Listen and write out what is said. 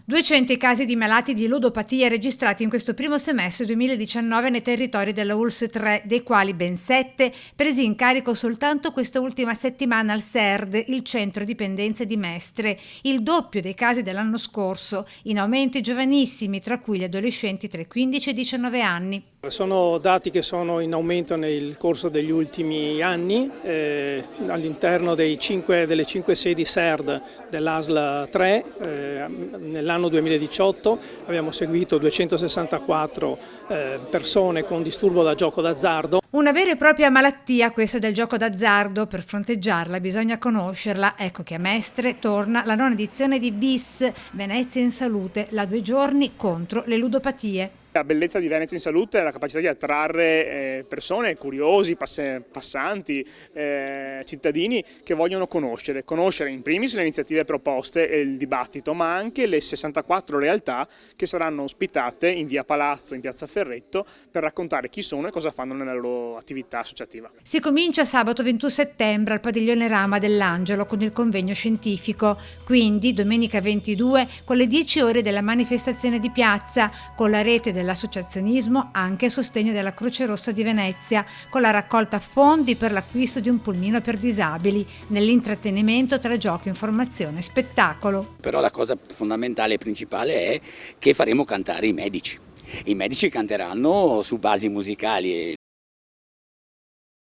200 i casi di malati di ludopatia registrati in questo primo semestre 2019 nei territori della ULSS 3, dei quali ben 7 presi in carico soltanto questa ultima settimana al SERD, il centro dipendenze di Mestre, il doppio dei casi dell'anno scorso, in aumenti giovanissimi, tra cui gli adolescenti tra i 15 e i 19 anni. Sono dati che sono in aumento nel corso degli ultimi anni, all'interno delle 5 sedi SERD dell'ASL 3, nell'anno 2018 abbiamo seguito 264 persone con disturbo da gioco d'azzardo. Una vera e propria malattia questa del gioco d'azzardo, per fronteggiarla bisogna conoscerla. Ecco che a Mestre torna la 9ª edizione di BIS, Venezia in Salute, la 2 giorni contro le ludopatie. La bellezza di Venezia in Salute è la capacità di attrarre persone curiosi, passanti, cittadini che vogliono conoscere in primis le iniziative proposte e il dibattito, ma anche le 64 realtà che saranno ospitate in via Palazzo, in piazza Ferretto, per raccontare chi sono e cosa fanno nella loro attività associativa. Si comincia sabato 21 settembre al padiglione Rama dell'Angelo con il convegno scientifico, quindi domenica 22 con le 10 ore della manifestazione di piazza, con la rete dell'associazionismo anche a sostegno della Croce Rossa di Venezia, con la raccolta fondi per l'acquisto di un pulmino per disabili, nell'intrattenimento tra gioco, informazione e spettacolo. Però la cosa fondamentale e principale è che faremo cantare i medici. I medici canteranno su basi musicali